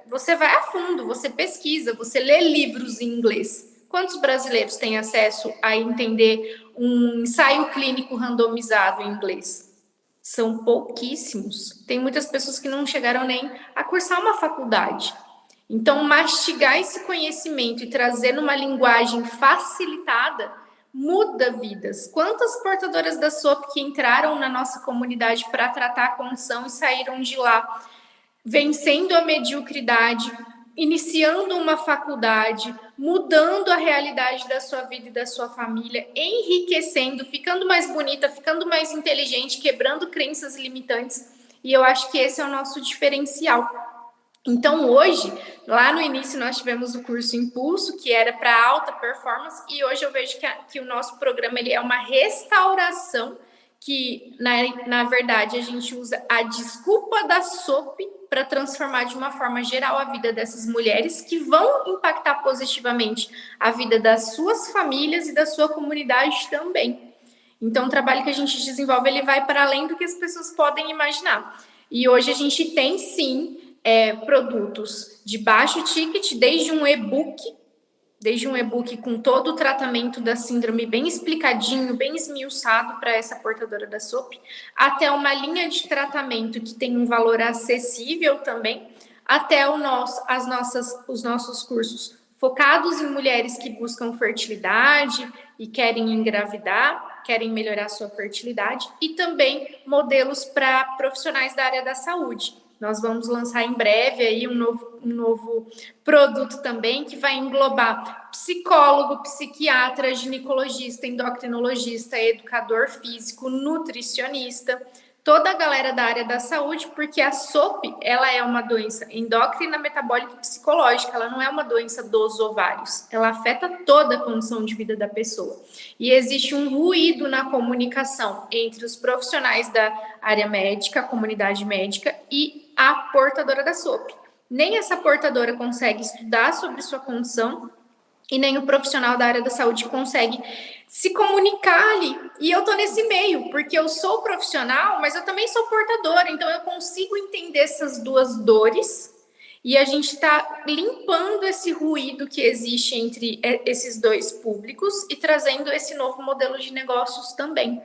você vai a fundo, você pesquisa, você lê livros em inglês. Quantos brasileiros têm acesso a entender um ensaio clínico randomizado em inglês? São pouquíssimos. Tem muitas pessoas que não chegaram nem a cursar uma faculdade. Então, mastigar esse conhecimento e trazer numa linguagem facilitada muda vidas. Quantas portadoras da SOP que entraram na nossa comunidade para tratar a condição e saíram de lá vencendo a mediocridade, iniciando uma faculdade, mudando a realidade da sua vida e da sua família, enriquecendo, ficando mais bonita, ficando mais inteligente, quebrando crenças limitantes. E eu acho que esse é o nosso diferencial. Então, hoje, lá no início, nós tivemos o curso Impulso, que era para alta performance, e hoje eu vejo que o nosso programa ele é uma restauração que, na verdade, a gente usa a desculpa da SOP para transformar de uma forma geral a vida dessas mulheres, que vão impactar positivamente a vida das suas famílias e da sua comunidade também. Então, o trabalho que a gente desenvolve, ele vai para além do que as pessoas podem imaginar. E hoje a gente tem, sim, produtos de baixo ticket, desde um e-book com todo o tratamento da síndrome bem explicadinho, bem esmiuçado para essa portadora da SOP, até uma linha de tratamento que tem um valor acessível também, até os nossos cursos focados em mulheres que buscam fertilidade e querem engravidar, querem melhorar sua fertilidade, e também modelos para profissionais da área da saúde. Nós vamos lançar em breve aí um novo produto também, que vai englobar psicólogo, psiquiatra, ginecologista, endocrinologista, educador físico, nutricionista, toda a galera da área da saúde, porque a SOP, ela é uma doença endócrina, metabólica e psicológica, ela não é uma doença dos ovários, ela afeta toda a condição de vida da pessoa. E existe um ruído na comunicação entre os profissionais da área médica, a comunidade médica e a portadora da SOP. Nem essa portadora consegue estudar sobre sua condição e nem o profissional da área da saúde consegue se comunicar ali. E eu tô nesse meio, porque eu sou profissional, mas eu também sou portadora, então eu consigo entender essas duas dores e a gente está limpando esse ruído que existe entre esses dois públicos e trazendo esse novo modelo de negócios também.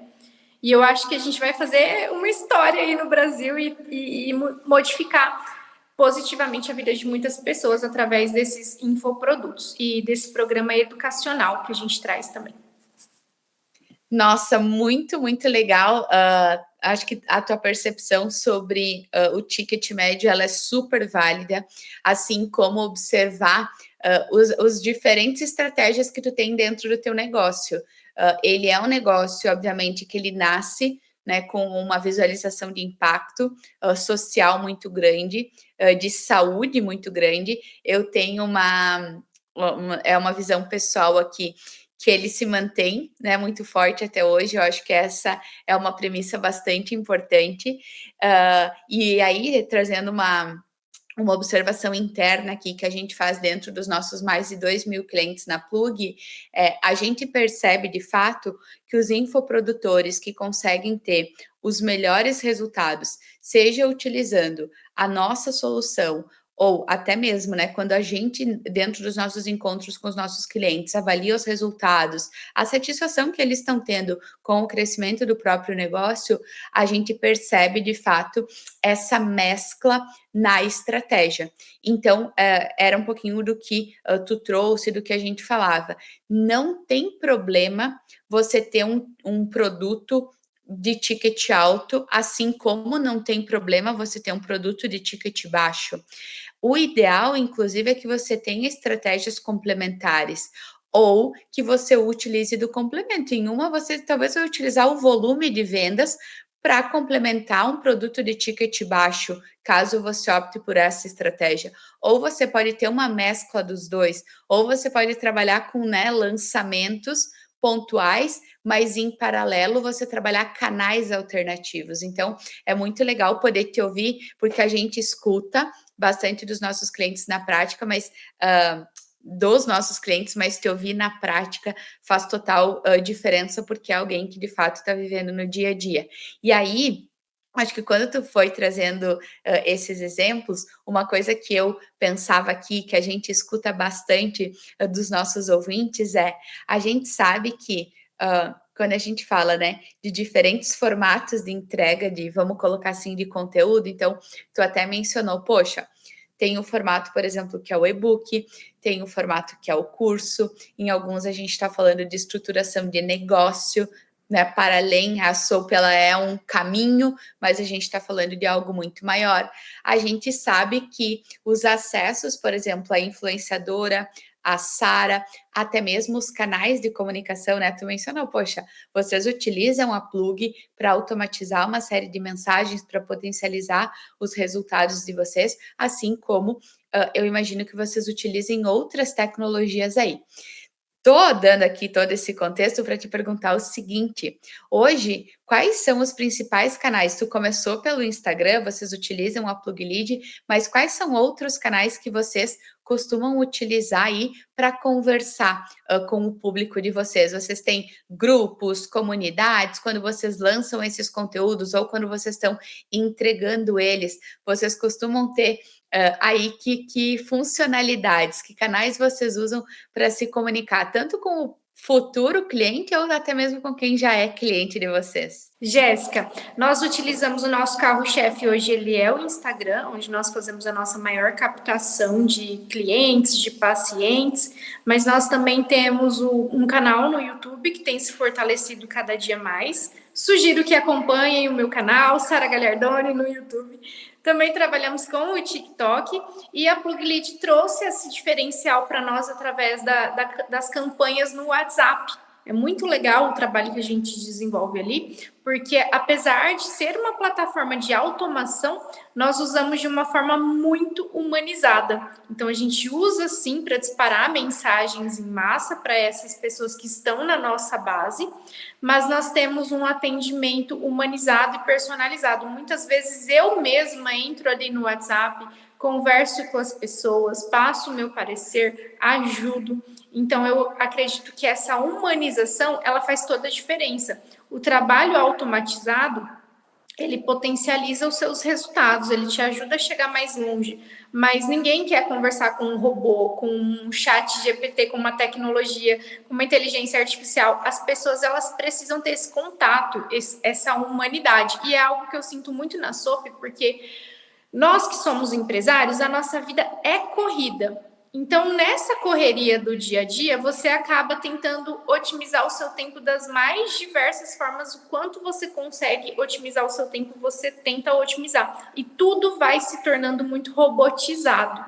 E eu acho que a gente vai fazer uma história aí no Brasil e modificar positivamente a vida de muitas pessoas através desses infoprodutos e desse programa educacional que a gente traz também. Nossa, muito, muito legal. Acho que a tua percepção sobre o ticket médio, ela é super válida, assim como observar os diferentes estratégias que tu tem dentro do teu negócio. Ele é um negócio, obviamente, que ele nasce, né, com uma visualização de impacto social muito grande, de saúde muito grande. Eu tenho uma visão pessoal aqui, que ele se mantém, né, muito forte até hoje. Eu acho que essa é uma premissa bastante importante. E aí, trazendo uma observação interna aqui que a gente faz dentro dos nossos mais de 2.000 clientes na Plug, a gente percebe de fato que os infoprodutores que conseguem ter os melhores resultados, seja utilizando a nossa solução ou até mesmo, né, quando a gente, dentro dos nossos encontros com os nossos clientes, avalia os resultados, a satisfação que eles estão tendo com o crescimento do próprio negócio, a gente percebe de fato essa mescla na estratégia. Então, era um pouquinho do que tu trouxe, do que a gente falava. Não tem problema você ter um produto de ticket alto, assim como não tem problema você ter um produto de ticket baixo. O ideal, inclusive, é que você tenha estratégias complementares ou que você utilize do complemento. Em uma, você talvez vai utilizar o volume de vendas para complementar um produto de ticket baixo, caso você opte por essa estratégia. Ou você pode ter uma mescla dos dois, ou você pode trabalhar com, né, lançamentos pontuais, mas em paralelo você trabalhar canais alternativos. Então, é muito legal poder te ouvir, porque a gente escuta bastante dos nossos clientes na prática, mas dos nossos clientes, mas te ouvir na prática faz total diferença, porque é alguém que de fato está vivendo no dia a dia. E aí, acho que quando tu foi trazendo esses exemplos, uma coisa que eu pensava aqui, que a gente escuta bastante dos nossos ouvintes, a gente sabe que quando a gente fala, né, de diferentes formatos de entrega, vamos colocar assim, de conteúdo, então, tu até mencionou, poxa, tem o formato, por exemplo, que é o e-book, tem o formato que é o curso, em alguns a gente está falando de estruturação de negócio, né, para além, a SOP ela é um caminho, mas a gente está falando de algo muito maior. A gente sabe que os acessos, por exemplo, a influenciadora, a Sara, até mesmo os canais de comunicação, né? Tu mencionou, poxa, vocês utilizam a Plug para automatizar uma série de mensagens para potencializar os resultados de vocês, assim como eu imagino que vocês utilizem outras tecnologias aí. Tô dando aqui todo esse contexto para te perguntar o seguinte: hoje, quais são os principais canais? Tu começou pelo Instagram, vocês utilizam a Pluglead, mas quais são outros canais que vocês costumam utilizar aí para conversar com o público de vocês? Vocês têm grupos, comunidades, quando vocês lançam esses conteúdos ou quando vocês estão entregando eles, vocês costumam ter aí que funcionalidades, que canais vocês usam para se comunicar, tanto com o futuro cliente ou até mesmo com quem já é cliente de vocês? Jéssica, nós utilizamos o nosso carro-chefe hoje, ele é o Instagram, onde nós fazemos a nossa maior captação de clientes, de pacientes, mas nós também temos um canal no YouTube que tem se fortalecido cada dia mais. Sugiro que acompanhem o meu canal, Sara Gagliardoni, no YouTube. Também trabalhamos com o TikTok e a Pluglead trouxe esse diferencial para nós através das campanhas no WhatsApp. É muito legal o trabalho que a gente desenvolve ali, porque apesar de ser uma plataforma de automação, nós usamos de uma forma muito humanizada. Então a gente usa sim para disparar mensagens em massa para essas pessoas que estão na nossa base, mas nós temos um atendimento humanizado e personalizado. Muitas vezes eu mesma entro ali no WhatsApp, converso com as pessoas, passo o meu parecer, ajudo. Então, eu acredito que essa humanização, ela faz toda a diferença. O trabalho automatizado, ele potencializa os seus resultados, ele te ajuda a chegar mais longe, mas ninguém quer conversar com um robô, com um chat GPT, com uma tecnologia, com uma inteligência artificial. As pessoas, elas precisam ter esse contato, essa humanidade, e é algo que eu sinto muito na SOP, porque nós que somos empresários, a nossa vida é corrida. Então, nessa correria do dia a dia, você acaba tentando otimizar o seu tempo das mais diversas formas. O quanto você consegue otimizar o seu tempo, você tenta otimizar. E tudo vai se tornando muito robotizado.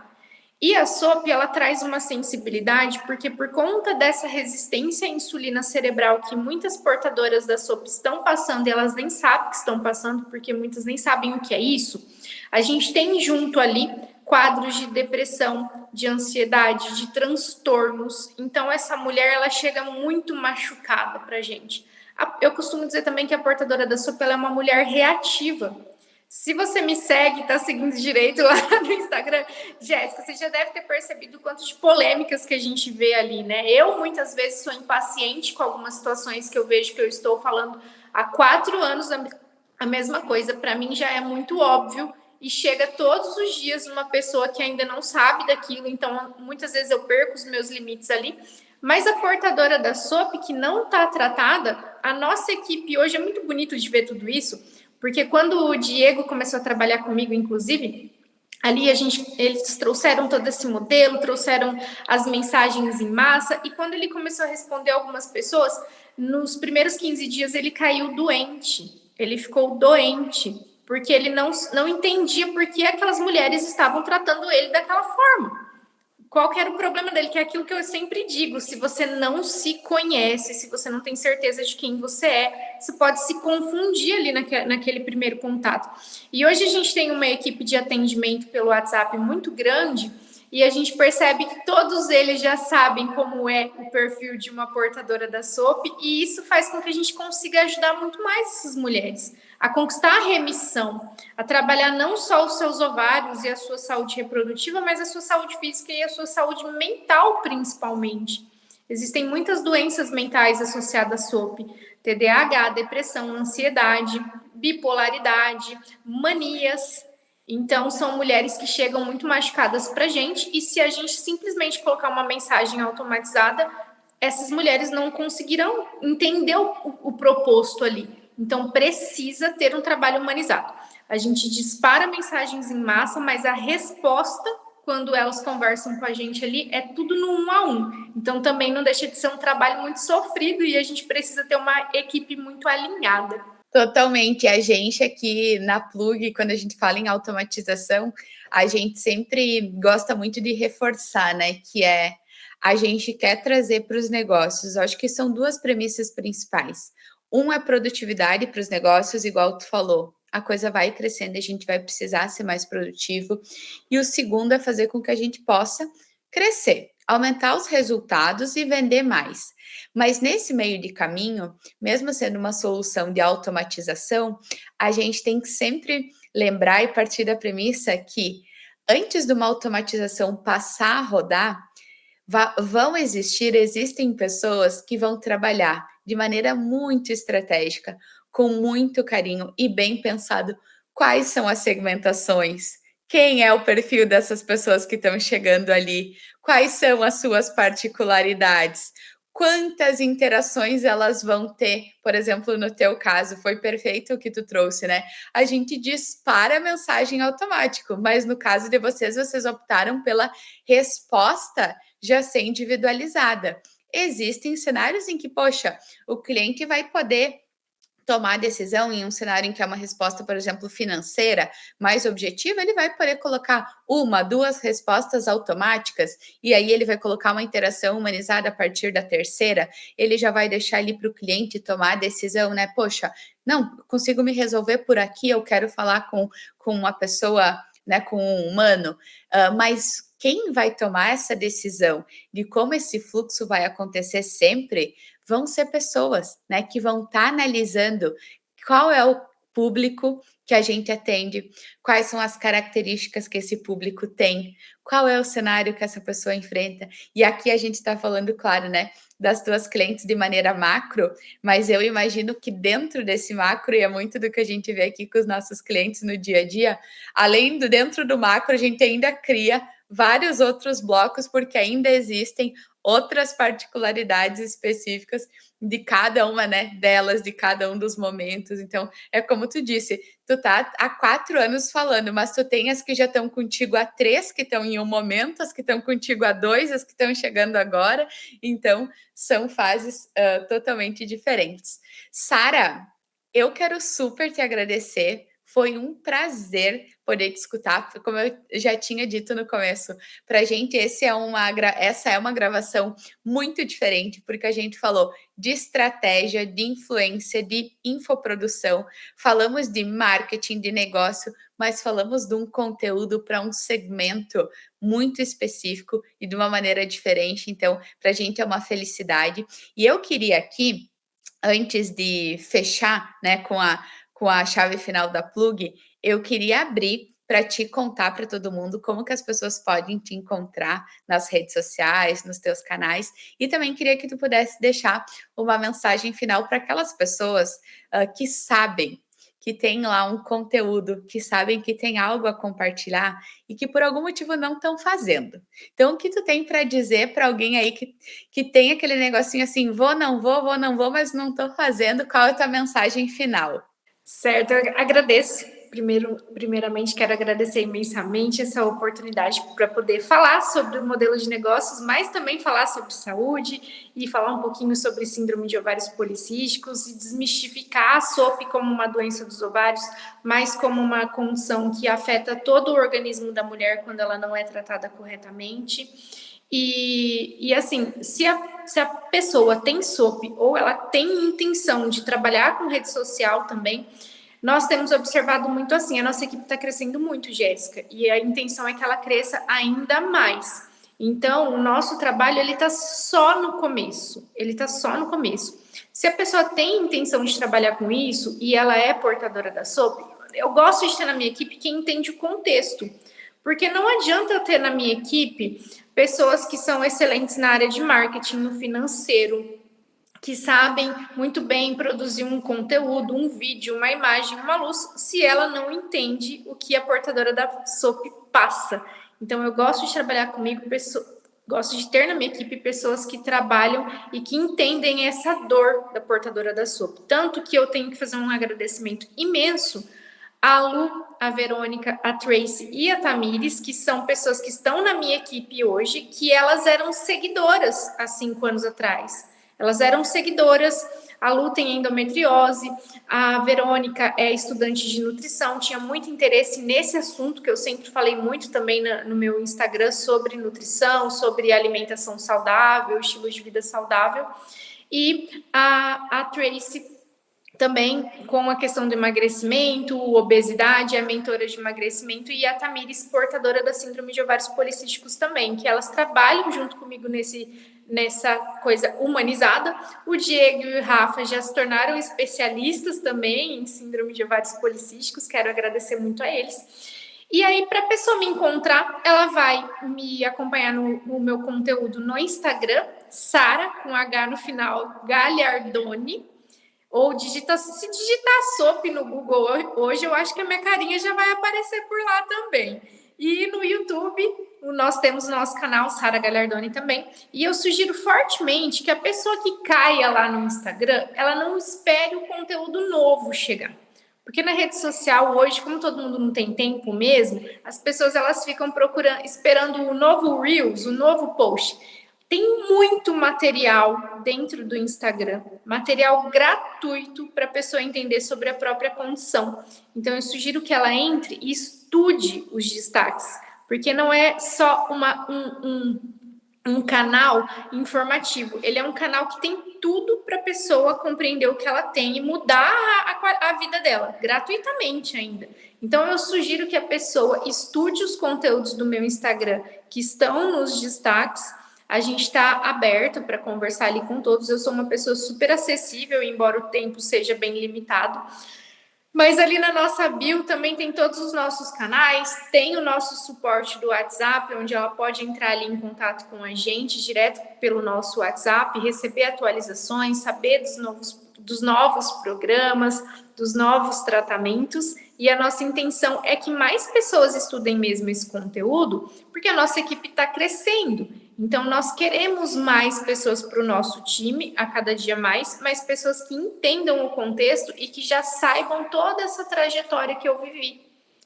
E a SOP, ela traz uma sensibilidade, porque por conta dessa resistência à insulina cerebral que muitas portadoras da SOP estão passando, e elas nem sabem que estão passando, porque muitas nem sabem o que é isso, a gente tem junto ali quadros de depressão, de ansiedade, de transtornos. Então, essa mulher, ela chega muito machucada pra gente. Eu costumo dizer também que a portadora da SOP, ela é uma mulher reativa. Se você me segue, tá seguindo direito lá no Instagram, Jéssica, você já deve ter percebido o quanto de polêmicas que a gente vê ali, né? Eu, muitas vezes, sou impaciente com algumas situações que eu vejo que eu estou falando há 4 anos a mesma coisa. Para mim, já é muito óbvio e chega todos os dias uma pessoa que ainda não sabe daquilo, então muitas vezes eu perco os meus limites ali. Mas a portadora da SOP, que não está tratada, a nossa equipe hoje é muito bonito de ver tudo isso, porque quando o Diego começou a trabalhar comigo, inclusive, ali eles trouxeram todo esse modelo, trouxeram as mensagens em massa, e quando ele começou a responder algumas pessoas, nos primeiros 15 dias ele caiu doente, ele ficou doente, porque ele não entendia por que aquelas mulheres estavam tratando ele daquela forma. Qual que era o problema dele? Que é aquilo que eu sempre digo, se você não se conhece, se você não tem certeza de quem você é, você pode se confundir ali naquele primeiro contato. E hoje a gente tem uma equipe de atendimento pelo WhatsApp muito grande, e a gente percebe que todos eles já sabem como é o perfil de uma portadora da SOP, e isso faz com que a gente consiga ajudar muito mais essas mulheres a conquistar a remissão, a trabalhar não só os seus ovários e a sua saúde reprodutiva, mas a sua saúde física e a sua saúde mental, principalmente. Existem muitas doenças mentais associadas à SOP, TDAH, depressão, ansiedade, bipolaridade, manias. Então, são mulheres que chegam muito machucadas para a gente, e se a gente simplesmente colocar uma mensagem automatizada, essas mulheres não conseguirão entender o proposto ali. Então, precisa ter um trabalho humanizado. A gente dispara mensagens em massa, mas a resposta, quando elas conversam com a gente ali, é tudo no 1 a 1. Então, também não deixa de ser um trabalho muito sofrido, e a gente precisa ter uma equipe muito alinhada. Totalmente. A gente aqui na Plug, quando a gente fala em automatização, a gente sempre gosta muito de reforçar, né? Que é a gente quer trazer para os negócios. Eu acho que são 2 premissas principais. Um é produtividade para os negócios, igual tu falou. A coisa vai crescendo, a gente vai precisar ser mais produtivo. E o segundo é fazer com que a gente possa crescer aumentar os resultados e vender mais. Mas nesse meio de caminho, mesmo sendo uma solução de automatização, a gente tem que sempre lembrar e partir da premissa que antes de uma automatização passar a rodar, existem pessoas que vão trabalhar de maneira muito estratégica, com muito carinho e bem pensado quais são as segmentações, quem é o perfil dessas pessoas que estão chegando ali, quais são as suas particularidades, quantas interações elas vão ter. Por exemplo, no teu caso, foi perfeito o que tu trouxe, né? A gente dispara a mensagem automático, mas no caso de vocês optaram pela resposta já ser individualizada. Existem cenários em que, poxa, o cliente vai poder tomar decisão em um cenário em que é uma resposta, por exemplo, financeira, mais objetiva, ele vai poder colocar uma, duas respostas automáticas, e aí ele vai colocar uma interação humanizada a partir da terceira, ele já vai deixar ali para o cliente tomar a decisão, né? Poxa, não, consigo me resolver por aqui, eu quero falar com uma pessoa, né, com um humano, mas quem vai tomar essa decisão de como esse fluxo vai acontecer sempre vão ser pessoas, né, que vão estar analisando qual é o público que a gente atende, quais são as características que esse público tem, qual é o cenário que essa pessoa enfrenta. E aqui a gente está falando, claro, né, das tuas clientes de maneira macro, mas eu imagino que dentro desse macro, e é muito do que a gente vê aqui com os nossos clientes no dia a dia, além do dentro do macro, a gente ainda cria vários outros blocos, porque ainda existem outras particularidades específicas de cada uma, né, delas, de cada um dos momentos. Então, é como tu disse, tu tá há 4 anos falando, mas tu tem as que já estão contigo há 3, que estão em um momento, as que estão contigo há 2, as que estão chegando agora. Então, são fases totalmente diferentes. Sara, eu quero super te agradecer. Foi um prazer poder te escutar, como eu já tinha dito no começo, para a gente essa é uma gravação muito diferente, porque a gente falou de estratégia, de influência, de infoprodução, falamos de marketing, de negócio, mas falamos de um conteúdo para um segmento muito específico e de uma maneira diferente, então para a gente é uma felicidade. E eu queria aqui, antes de fechar, né, com a chave final da Plug, eu queria abrir para te contar para todo mundo como que as pessoas podem te encontrar nas redes sociais, nos teus canais, e também queria que tu pudesse deixar uma mensagem final para aquelas pessoas que sabem que tem lá um conteúdo, que sabem que tem algo a compartilhar e que por algum motivo não estão fazendo. Então, o que tu tem para dizer para alguém aí que tem aquele negocinho assim, vou, não vou, mas não estou fazendo, qual é a tua mensagem final? Certo, eu agradeço. Primeiramente, quero agradecer imensamente essa oportunidade para poder falar sobre o modelo de negócios, mas também falar sobre saúde e falar um pouquinho sobre síndrome de ovários policísticos e desmistificar a SOP como uma doença dos ovários, mas como uma condição que afeta todo o organismo da mulher quando ela não é tratada corretamente. E assim, se a pessoa tem SOP ou ela tem intenção de trabalhar com rede social também, nós temos observado muito assim, a nossa equipe está crescendo muito, Jéssica, e a intenção é que ela cresça ainda mais. Então, o nosso trabalho, ele está só no começo, Se a pessoa tem intenção de trabalhar com isso e ela é portadora da SOP, eu gosto de ter na minha equipe quem entende o contexto, porque não adianta eu ter na minha equipe pessoas que são excelentes na área de marketing, no financeiro, que sabem muito bem produzir um conteúdo, um vídeo, uma imagem, uma luz, se ela não entende o que a portadora da SOP passa. Então, eu gosto de trabalhar comigo, gosto de ter na minha equipe pessoas que trabalham e que entendem essa dor da portadora da SOP. Tanto que eu tenho que fazer um agradecimento imenso a Lu, a Verônica, a Tracy e a Tamires, que são pessoas que estão na minha equipe hoje, que elas eram seguidoras há 5 anos atrás. Elas eram seguidoras, a Lu tem endometriose, a Verônica é estudante de nutrição, tinha muito interesse nesse assunto, que eu sempre falei muito também no meu Instagram sobre nutrição, sobre alimentação saudável, estilo de vida saudável. E a Tracy também com a questão do emagrecimento, obesidade, a mentora de emagrecimento, e a Tamires, portadora da síndrome de ovários policísticos também, que elas trabalham junto comigo nessa coisa humanizada. O Diego e o Rafa já se tornaram especialistas também em síndrome de ovários policísticos, quero agradecer muito a eles. E aí, para a pessoa me encontrar, ela vai me acompanhar no meu conteúdo no Instagram, Sara, com H no final, Gagliardoni, ou se digitar SOP no Google hoje, eu acho que a minha carinha já vai aparecer por lá também. E no YouTube, nós temos o nosso canal, Sara Gagliardoni também. E eu sugiro fortemente que a pessoa que caia lá no Instagram, ela não espere o conteúdo novo chegar. Porque na rede social hoje, como todo mundo não tem tempo mesmo, as pessoas elas ficam esperando o novo Reels, o novo post. Tem muito material dentro do Instagram, material gratuito para a pessoa entender sobre a própria condição. Então eu sugiro que ela entre e estude os destaques, porque não é só um canal informativo, ele é um canal que tem tudo para a pessoa compreender o que ela tem e mudar a vida dela, gratuitamente ainda. Então eu sugiro que a pessoa estude os conteúdos do meu Instagram que estão nos destaques. A gente está aberto para conversar ali com todos. Eu sou uma pessoa super acessível, embora o tempo seja bem limitado. Mas ali na nossa bio também tem todos os nossos canais, tem o nosso suporte do WhatsApp, onde ela pode entrar ali em contato com a gente direto pelo nosso WhatsApp, receber atualizações, saber dos novos programas, dos novos tratamentos. E a nossa intenção é que mais pessoas estudem mesmo esse conteúdo, porque a nossa equipe está crescendo. Então, nós queremos mais pessoas para o nosso time, a cada dia mais pessoas que entendam o contexto e que já saibam toda essa trajetória que eu vivi.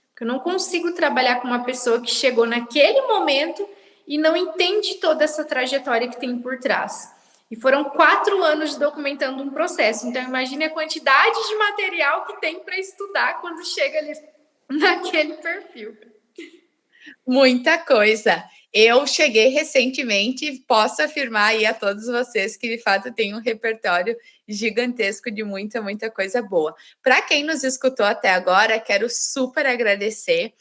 Porque eu não consigo trabalhar com uma pessoa que chegou naquele momento e não entende toda essa trajetória que tem por trás. E foram 4 anos documentando um processo. Então, imagine a quantidade de material que tem para estudar quando chega ali naquele perfil. Muita coisa. Eu cheguei recentemente e posso afirmar aí a todos vocês que, de fato, tem um repertório gigantesco de muita, muita coisa boa. Para quem nos escutou até agora, quero super agradecer.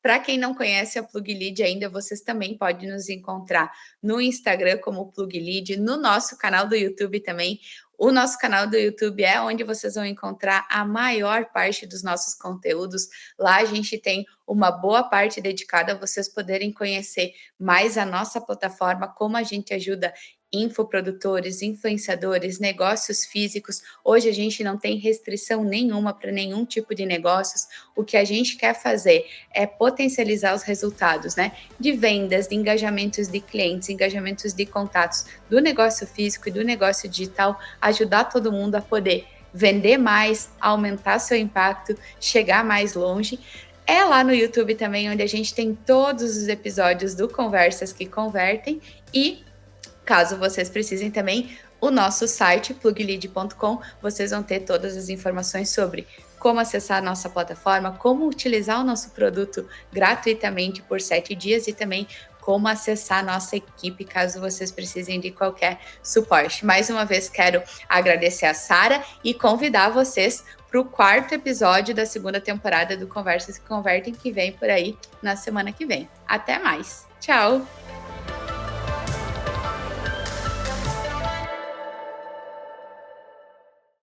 Para quem não conhece a Plug Lead ainda, vocês também podem nos encontrar no Instagram como Plug Lead, no nosso canal do YouTube também. O nosso canal do YouTube é onde vocês vão encontrar a maior parte dos nossos conteúdos. Lá a gente tem uma boa parte dedicada a vocês poderem conhecer mais a nossa plataforma, como a gente ajuda infoprodutores, influenciadores, negócios físicos. Hoje a gente não tem restrição nenhuma para nenhum tipo de negócios. O que a gente quer fazer é potencializar os resultados, né? De vendas, de engajamentos de clientes, engajamentos de contatos do negócio físico e do negócio digital, ajudar todo mundo a poder vender mais, aumentar seu impacto, chegar mais longe. É lá no YouTube também onde a gente tem todos os episódios do Conversas que Convertem e caso vocês precisem também, o nosso site, pluglead.com, vocês vão ter todas as informações sobre como acessar a nossa plataforma, como utilizar o nosso produto gratuitamente por 7 dias e também como acessar a nossa equipe, caso vocês precisem de qualquer suporte. Mais uma vez, quero agradecer a Sara e convidar vocês para o 4º episódio da 2ª temporada do Conversas que Convertem, que vem por aí na semana que vem. Até mais! Tchau!